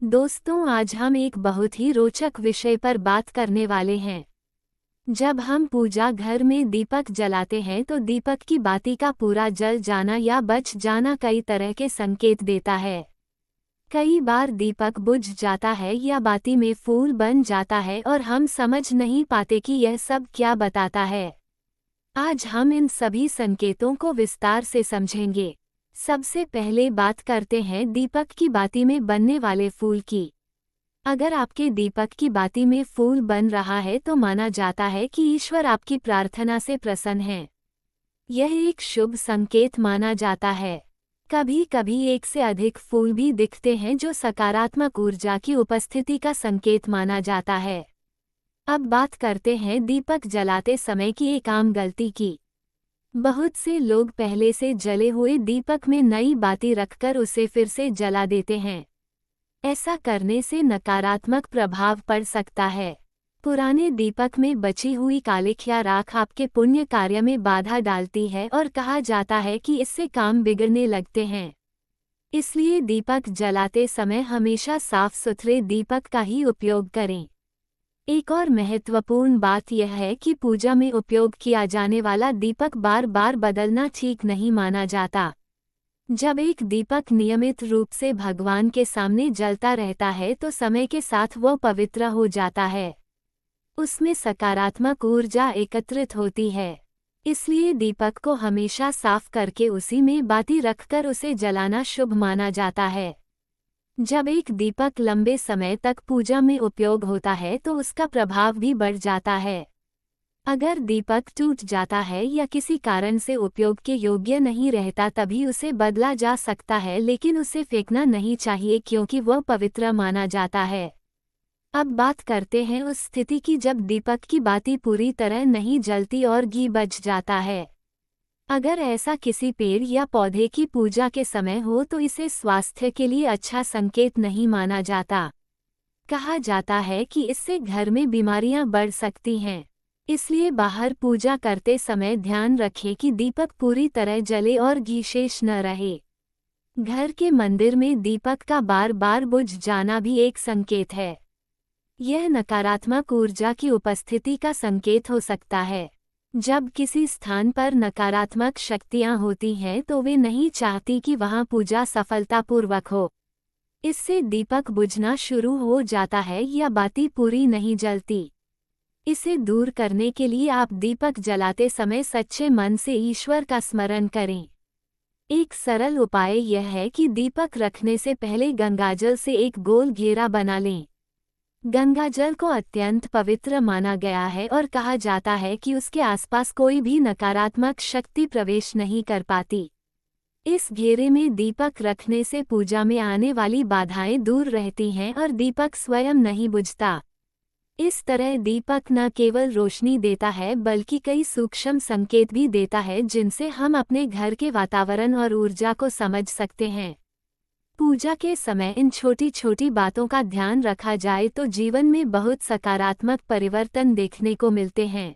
दोस्तों, आज हम एक बहुत ही रोचक विषय पर बात करने वाले हैं। जब हम पूजा घर में दीपक जलाते हैं तो दीपक की बाती का पूरा जल जाना या बच जाना कई तरह के संकेत देता है। कई बार दीपक बुझ जाता है या बाती में फूल बन जाता है और हम समझ नहीं पाते कि यह सब क्या बताता है। आज हम इन सभी संकेतों को विस्तार से समझेंगे। सबसे पहले बात करते हैं दीपक की बाती में बनने वाले फूल की। अगर आपके दीपक की बाती में फूल बन रहा है तो माना जाता है कि ईश्वर आपकी प्रार्थना से प्रसन्न है। यह एक शुभ संकेत माना जाता है। कभी कभी एक से अधिक फूल भी दिखते हैं जो सकारात्मक ऊर्जा की उपस्थिति का संकेत माना जाता है। अब बात करते हैं दीपक जलाते समय की एक आम गलती की। बहुत से लोग पहले से जले हुए दीपक में नई बाती रखकर उसे फिर से जला देते हैं। ऐसा करने से नकारात्मक प्रभाव पड़ सकता है। पुराने दीपक में बची हुई कालिख या राख आपके पुण्य कार्य में बाधा डालती है और कहा जाता है कि इससे काम बिगड़ने लगते हैं। इसलिए दीपक जलाते समय हमेशा साफ सुथरे दीपक का ही उपयोग करें। एक और महत्वपूर्ण बात यह है कि पूजा में उपयोग किया जाने वाला दीपक बार बार बदलना ठीक नहीं माना जाता। जब एक दीपक नियमित रूप से भगवान के सामने जलता रहता है तो समय के साथ वह पवित्र हो जाता है। उसमें सकारात्मक ऊर्जा एकत्रित होती है। इसलिए दीपक को हमेशा साफ करके उसी में बाती रखकर उसे जलाना शुभ माना जाता है। जब एक दीपक लंबे समय तक पूजा में उपयोग होता है तो उसका प्रभाव भी बढ़ जाता है। अगर दीपक टूट जाता है या किसी कारण से उपयोग के योग्य नहीं रहता तभी उसे बदला जा सकता है, लेकिन उसे फेंकना नहीं चाहिए क्योंकि वह पवित्र माना जाता है। अब बात करते हैं उस स्थिति की जब दीपक की बाती पूरी तरह नहीं जलती और घी बच जाता है। अगर ऐसा किसी पेड़ या पौधे की पूजा के समय हो तो इसे स्वास्थ्य के लिए अच्छा संकेत नहीं माना जाता। कहा जाता है कि इससे घर में बीमारियां बढ़ सकती हैं। इसलिए बाहर पूजा करते समय ध्यान रखें कि दीपक पूरी तरह जले और घी शेष न रहे। घर के मंदिर में दीपक का बार बार बुझ जाना भी एक संकेत है। यह नकारात्मक ऊर्जा की उपस्थिति का संकेत हो सकता है। जब किसी स्थान पर नकारात्मक शक्तियां होती हैं तो वे नहीं चाहती कि वहां पूजा सफलतापूर्वक हो। इससे दीपक बुझना शुरू हो जाता है या बाती पूरी नहीं जलती। इसे दूर करने के लिए आप दीपक जलाते समय सच्चे मन से ईश्वर का स्मरण करें। एक सरल उपाय यह है कि दीपक रखने से पहले गंगाजल से एक गोल घेरा बना लें। गंगाजल को अत्यंत पवित्र माना गया है और कहा जाता है कि उसके आसपास कोई भी नकारात्मक शक्ति प्रवेश नहीं कर पाती। इस घेरे में दीपक रखने से पूजा में आने वाली बाधाएं दूर रहती हैं और दीपक स्वयं नहीं बुझता। इस तरह दीपक न केवल रोशनी देता है बल्कि कई सूक्ष्म संकेत भी देता है जिनसे हम अपने घर के वातावरण और ऊर्जा को समझ सकते हैं। पूजा के समय इन छोटी छोटी बातों का ध्यान रखा जाए तो जीवन में बहुत सकारात्मक परिवर्तन देखने को मिलते हैं।